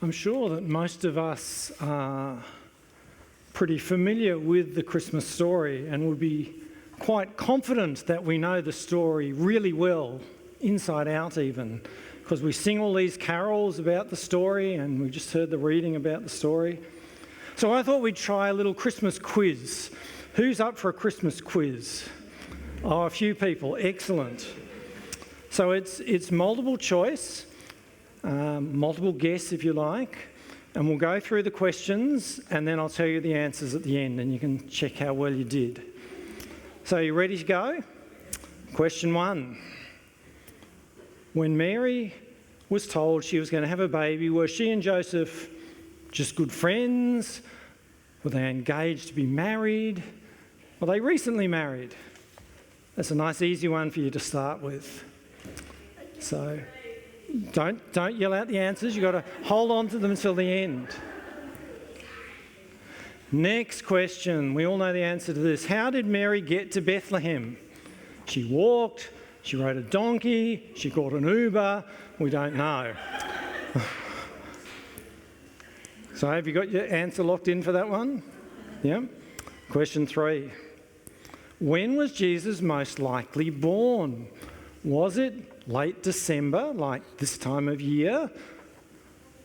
I'm sure that most of us are pretty familiar with the Christmas story and would be quite confident that we know the story really well, inside out even, because we sing all these carols about the story and we just heard the reading about the story. So I thought we'd try a little Christmas quiz. Who's up for a Christmas quiz? Oh, a few people. Excellent. So it's multiple choice. Multiple guess if you like, and we'll go through the questions and then I'll tell you the answers at the end and you can check how well you did. So are you ready to go? Question 1. When Mary was told she was going to have a baby, were she and Joseph just good friends? Were they engaged to be married? Were they recently married? That's a nice easy one for you to start with. So Don't yell out the answers. You've got to hold on to them until the end. Next question. We all know the answer to this. How did Mary get to Bethlehem? She walked, she rode a donkey, she called an Uber. We don't know. So have you got your answer locked in for that one? Yeah? Question 3. When was Jesus most likely born? Was it late December, like this time of year?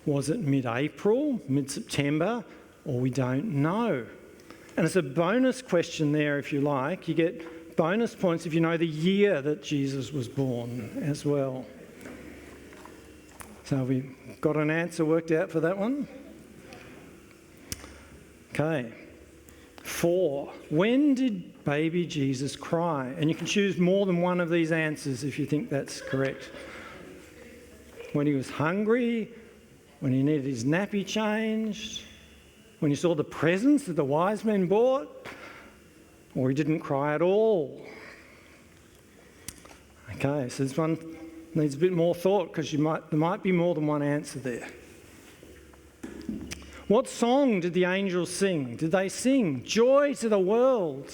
Was it mid-April, mid-September, or we don't know? And it's a bonus question there if you like. You get bonus points if you know the year that Jesus was born as well. So have we got an answer worked out for that one? Okay. 4. When did baby Jesus cry? And you can choose more than one of these answers if you think that's correct. When he was hungry, when he needed his nappy changed, when he saw the presents that the wise men brought, or he didn't cry at all. Okay, so this one needs a bit more thought because there might be more than one answer there. What song did the angels sing? Did they sing, "Joy to the world"?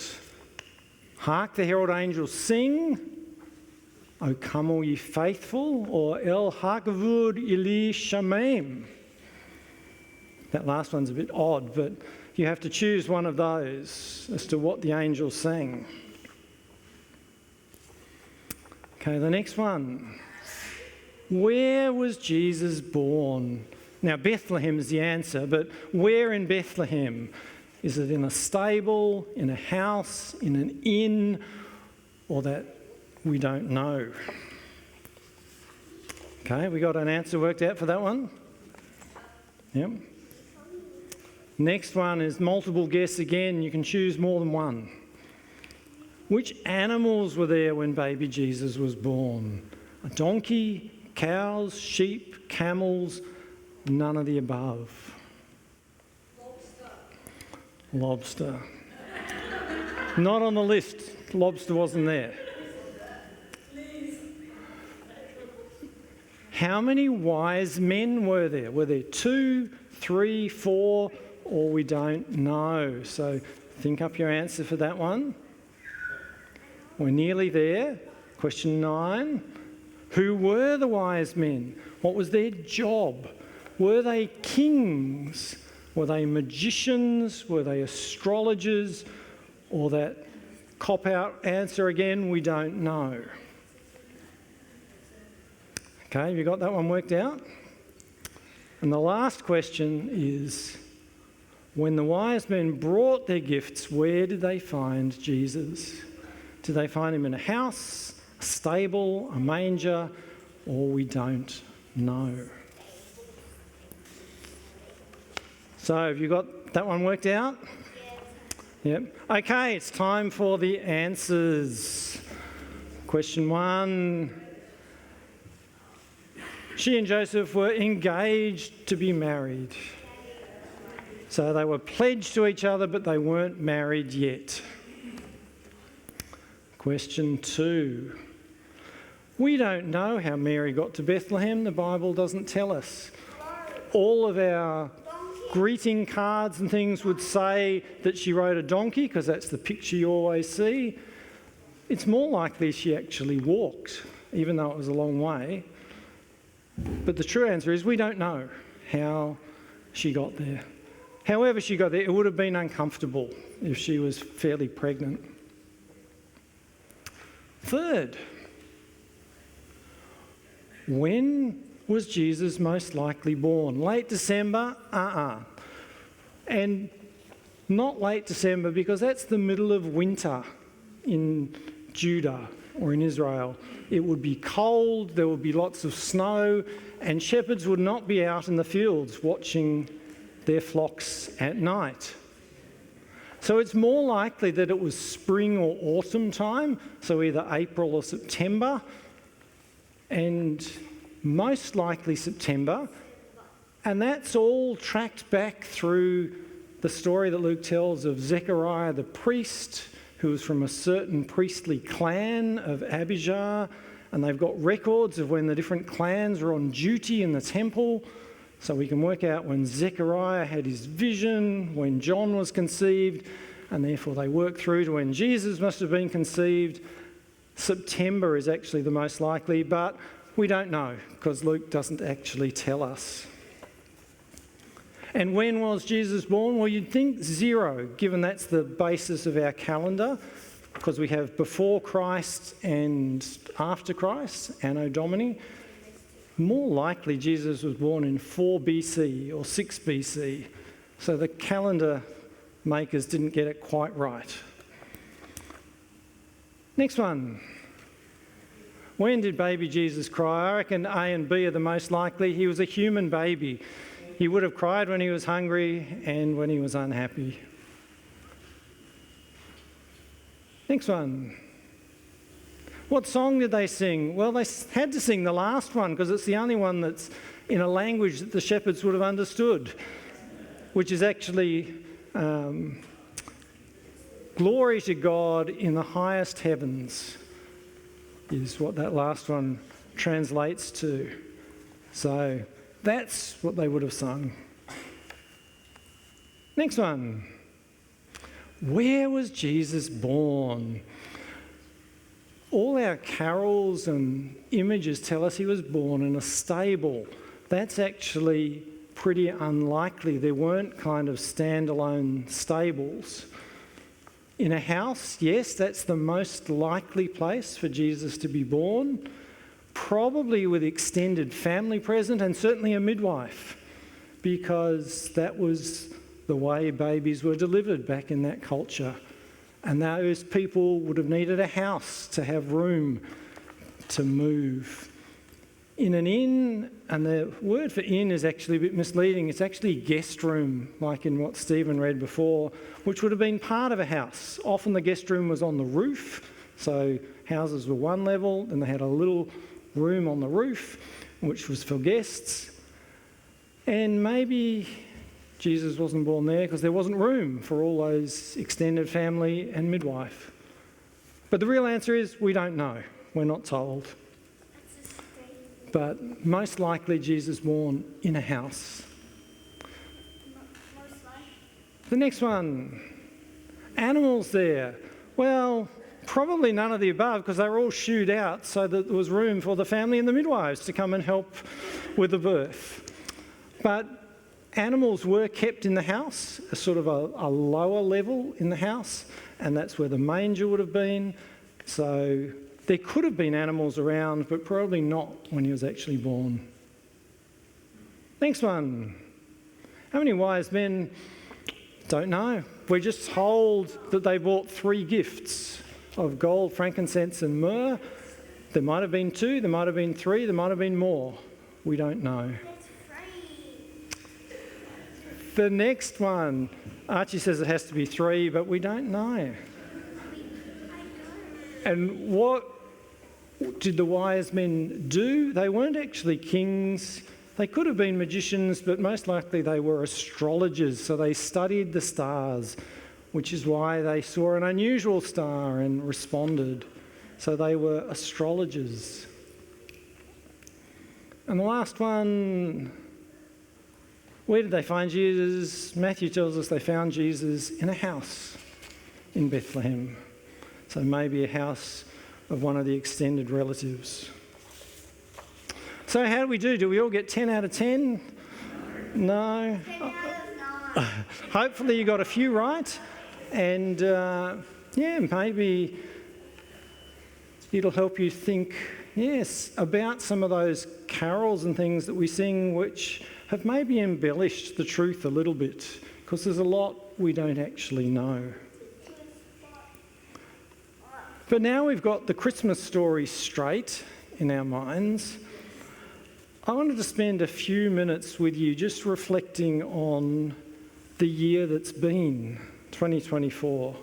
Hark the herald angels sing, "O come all ye faithful," or "El hakavud ili shamim"? That last one's a bit odd, but you have to choose one of those as to what the angels sang. Okay, the next one. Where was Jesus born? Now, Bethlehem is the answer, but where in Bethlehem? Is it in a stable, in a house, in an inn, or that we don't know? Okay, we got an answer worked out for that one? Yep. Next one is multiple guess again. You can choose more than one. Which animals were there when baby Jesus was born? A donkey, cows, sheep, camels? None of the above. Lobster. Not on the list. Lobster wasn't there. How many wise men were there? Were there 2, 3, 4, or we don't know? So think up your answer for that one. We're nearly there. Question 9. Who were the wise men? What was their job? Were they kings? Were they magicians? Were they astrologers? Or that cop-out answer again, we don't know. Okay, have you got that one worked out? And the last question is, when the wise men brought their gifts, where did they find Jesus? Did they find him in a house, a stable, a manger, or we don't know? So have you got that one worked out? Yes. Yep. Okay, it's time for the answers. Question 1. She and Joseph were engaged to be married. So they were pledged to each other, but they weren't married yet. Question 2. We don't know how Mary got to Bethlehem. The Bible doesn't tell us. All of our greeting cards and things would say that she rode a donkey because that's the picture you always see. It's more likely she actually walked, even though it was a long way. But the true answer is we don't know how she got there. However she got there, it would have been uncomfortable if she was fairly pregnant. Third, when was Jesus most likely born? Late December? And not late December, because that's the middle of winter in Judah or in Israel. It would be cold, there would be lots of snow, and shepherds would not be out in the fields watching their flocks at night. So it's more likely that it was spring or autumn time, so either April or September, and most likely September. And that's all tracked back through the story that Luke tells of Zechariah the priest, who was from a certain priestly clan of Abijah, and they've got records of when the different clans were on duty in the temple. So we can work out when Zechariah had his vision, when John was conceived, and therefore they work through to when Jesus must have been conceived. September is actually the most likely, but we don't know because Luke doesn't actually tell us. And when was Jesus born? Well, you'd think 0, given that's the basis of our calendar, because we have before Christ and after Christ, Anno Domini. More likely Jesus was born in 4 BC or 6 BC, so the calendar makers didn't get it quite right. Next one. When did baby Jesus cry? I reckon A and B are the most likely. He was a human baby. He would have cried when he was hungry and when he was unhappy. Next one. What song did they sing? Well, they had to sing the last one because it's the only one that's in a language that the shepherds would have understood, which is actually glory to God in the highest heavens, is what that last one translates to. So that's what they would have sung. Next one. Where was Jesus born? All our carols and images tell us he was born in a stable. That's actually pretty unlikely. There weren't kind of standalone stables. In a house, yes, that's the most likely place for Jesus to be born, probably with extended family present and certainly a midwife, because that was the way babies were delivered back in that culture. And those people would have needed a house to have room to move. In an inn, and the word for inn is actually a bit misleading, it's actually guest room, like in what Stephen read before, which would have been part of a house. Often the guest room was on the roof, so houses were one level, and they had a little room on the roof, which was for guests. And maybe Jesus wasn't born there because there wasn't room for all those extended family and midwife. But the real answer is we don't know. We're not told. But most likely Jesus born in a house. The next one. Animals there. Well, probably none of the above because they were all shooed out so that there was room for the family and the midwives to come and help with the birth. But animals were kept in the house, a sort of a lower level in the house, and that's where the manger would have been. So there could have been animals around, but probably not when he was actually born. Next one. How many wise men? Don't know. We're just told that they brought 3 gifts of gold, frankincense and myrrh. There might have been 2, there might have been 3, there might have been more. We don't know. The next one, Archie says it has to be 3, but we don't know. And what did the wise men do? They weren't actually kings. They could have been magicians, but most likely they were astrologers. So they studied the stars, which is why they saw an unusual star and responded. So they were astrologers. And the last one, where did they find Jesus? Matthew tells us they found Jesus in a house in Bethlehem. So maybe a house of one of the extended relatives. So how do we do? Do we all get 10 out of 10? No. 10 out of 9. Hopefully you got a few right, and maybe it'll help you think, yes, about some of those carols and things that we sing which have maybe embellished the truth a little bit, because there's a lot we don't actually know. But now we've got the Christmas story straight in our minds, I wanted to spend a few minutes with you just reflecting on the year that's been, 2024.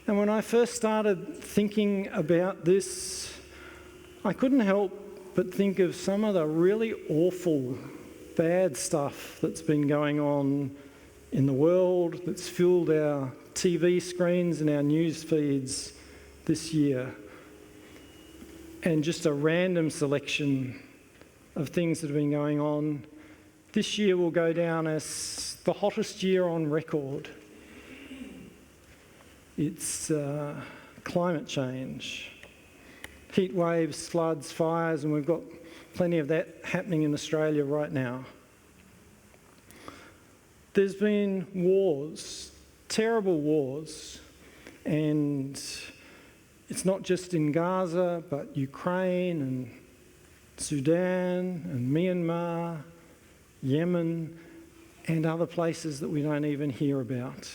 And when I first started thinking about this, I couldn't help but think of some of the really awful, bad stuff that's been going on in the world, that's filled our TV screens and our news feeds this year. And just a random selection of things that have been going on. This year will go down as the hottest year on record. It's climate change, heat waves, floods, fires, and we've got plenty of that happening in Australia right now. There's been wars, terrible wars, and it's not just in Gaza, but Ukraine and Sudan and Myanmar, Yemen, and other places that we don't even hear about.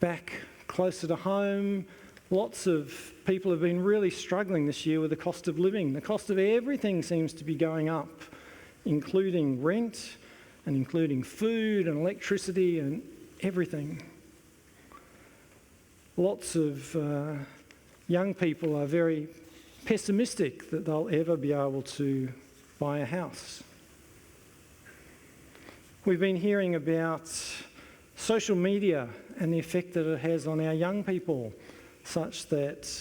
Back closer to home, lots of people have been really struggling this year with the cost of living. The cost of everything seems to be going up, including rent and including food and electricity and everything. Lots of young people are very pessimistic that they'll ever be able to buy a house. We've been hearing about social media and the effect that it has on our young people, such that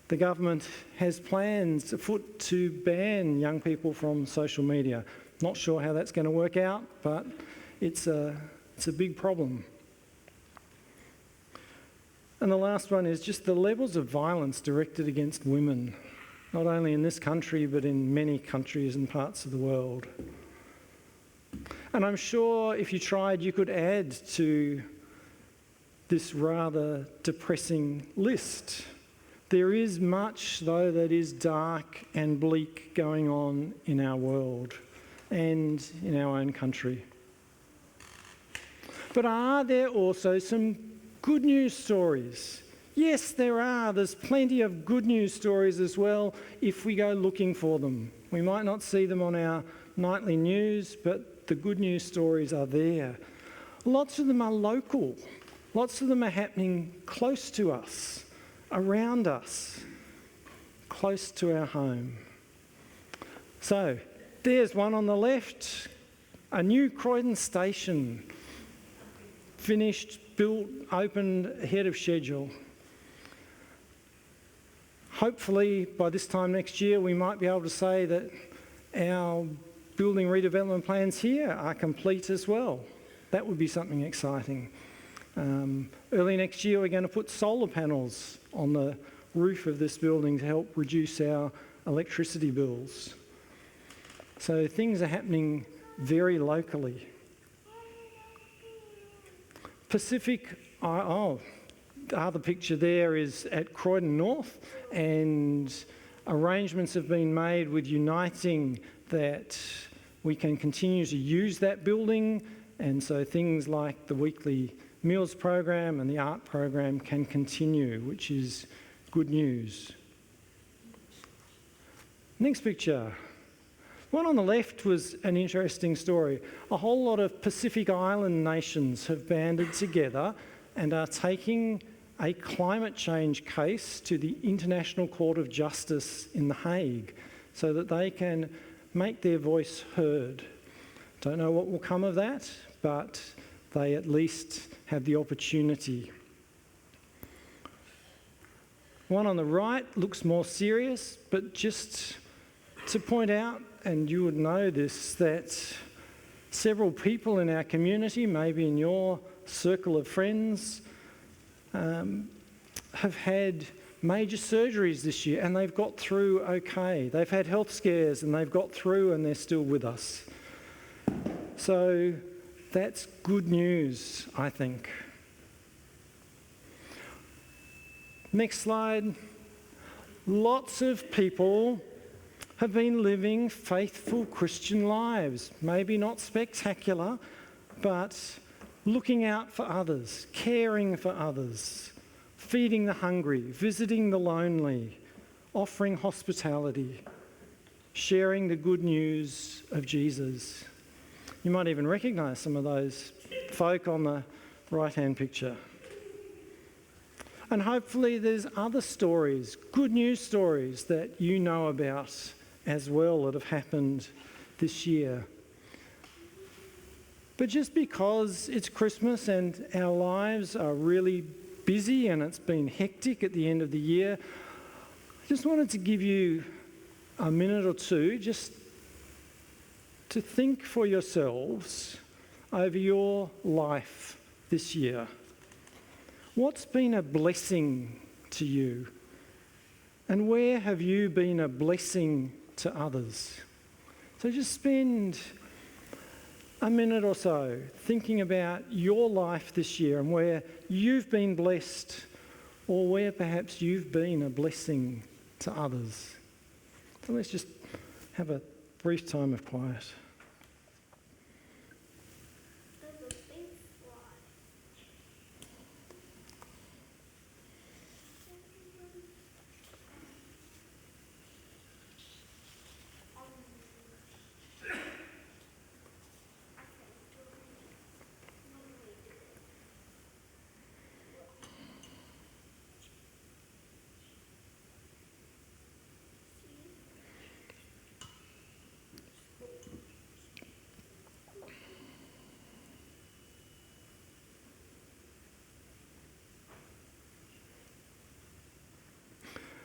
the government has plans afoot to ban young people from social media. Not sure how that's going to work out, but it's a big problem. And the last one is just the levels of violence directed against women, not only in this country, but in many countries and parts of the world. And I'm sure if you tried, you could add to this rather depressing list. There is much, though, that is dark and bleak going on in our world and in our own country. But are there also some good news stories? Yes, there are. There's plenty of good news stories as well if we go looking for them. We might not see them on our nightly news, but the good news stories are there. Lots of them are local. Lots of them are happening close to us, around us, close to our home. So, there's one on the left, a new Croydon station, finished, built, opened ahead of schedule. Hopefully, by this time next year, we might be able to say that our building redevelopment plans here are complete as well. That would be something exciting. Early next year, we're going to put solar panels on the roof of this building to help reduce our electricity bills. So things are happening very locally. The other picture there is at Croydon North, and arrangements have been made with Uniting that we can continue to use that building, and so things like the weekly meals program and the art program can continue, which is good news. Next picture. One on the left was an interesting story. A whole lot of Pacific Island nations have banded together and are taking a climate change case to the International Court of Justice in The Hague so that they can make their voice heard. Don't know what will come of that, but they at least have the opportunity. One on the right looks more serious, but just to point out, and you would know this, that several people in our community, maybe in your circle of friends, have had major surgeries this year and they've got through okay. They've had health scares and they've got through and they're still with us. So that's good news, I think. Next slide. Lots of people have been living faithful Christian lives. Maybe not spectacular, but looking out for others, caring for others, feeding the hungry, visiting the lonely, offering hospitality, sharing the good news of Jesus. You might even recognise some of those folk on the right-hand picture. And hopefully there's other stories, good news stories that you know about as well that have happened this year. But just because it's Christmas and our lives are really busy and it's been hectic at the end of the year, I just wanted to give you a minute or two just to think for yourselves over your life this year. What's been a blessing to you? And where have you been a blessing to others? So just spend a minute or so thinking about your life this year and where you've been blessed or where perhaps you've been a blessing to others. So let's just have a brief time of quiet.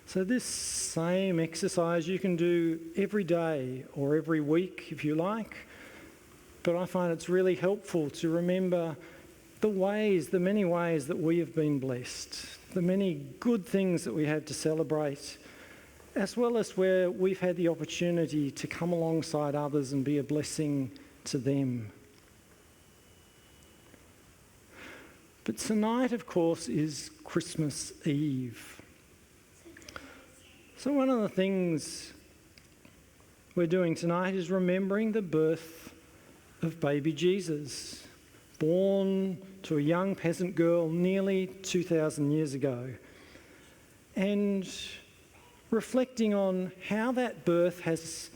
So this same exercise you can do every day or every week if you like, but I find it's really helpful to remember the many ways that we have been blessed, the many good things that we have to celebrate, as well as where we've had the opportunity to come alongside others and be a blessing to them. But tonight, of course, is Christmas Eve. So one of the things we're doing tonight is remembering the birth of baby Jesus, born to a young peasant girl nearly 2,000 years ago, and reflecting on how that birth has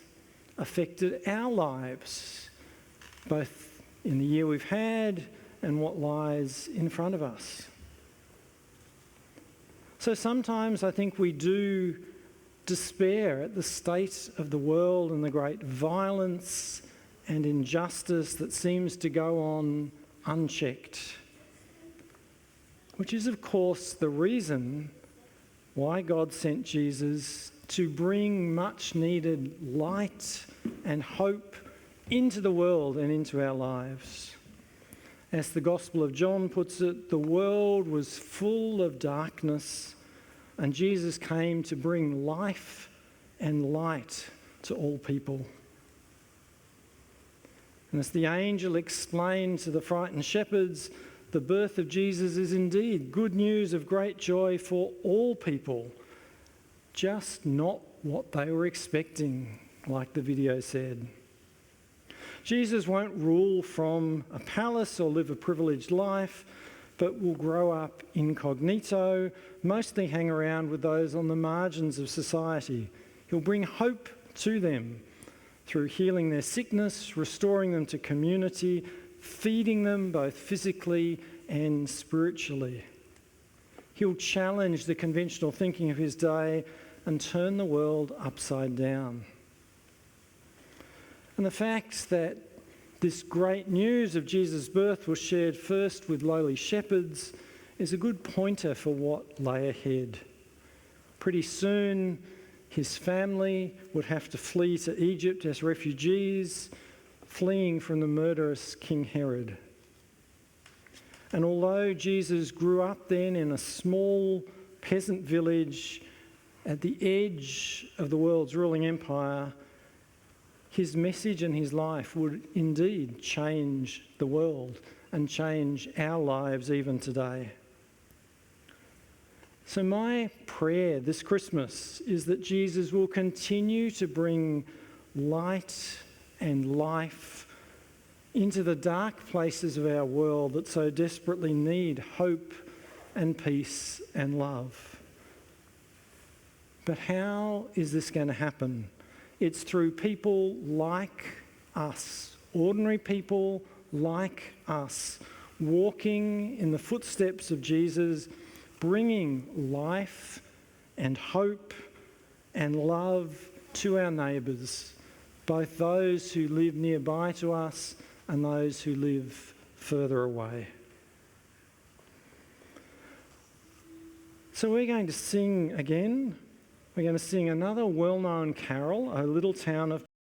affected our lives, both in the year we've had and what lies in front of us. So sometimes I think we do despair at the state of the world and the great violence and injustice that seems to go on unchecked, which is, of course, the reason why God sent Jesus to bring much needed light and hope into the world and into our lives. As the Gospel of John puts it, the world was full of darkness, and Jesus came to bring life and light to all people. And as the angel explained to the frightened shepherds, the birth of Jesus is indeed good news of great joy for all people, just not what they were expecting, like the video said. Jesus won't rule from a palace or live a privileged life, but will grow up incognito, mostly hang around with those on the margins of society. He'll bring hope to them through healing their sickness, restoring them to community, feeding them both physically and spiritually. He'll challenge the conventional thinking of his day and turn the world upside down. And the fact that this great news of Jesus' birth was shared first with lowly shepherds is a good pointer for what lay ahead. Pretty soon, his family would have to flee to Egypt as refugees, fleeing from the murderous King Herod. And although Jesus grew up then in a small peasant village at the edge of the world's ruling empire, his message and his life would indeed change the world and change our lives even today. So my prayer this Christmas is that Jesus will continue to bring light and life into the dark places of our world that so desperately need hope and peace and love. But how is this going to happen? It's through people like us, ordinary people like us, walking in the footsteps of Jesus, bringing life and hope and love to our neighbours, both those who live nearby to us and those who live further away. So we're going to sing again. We're going to sing another well-known carol, O Little Town of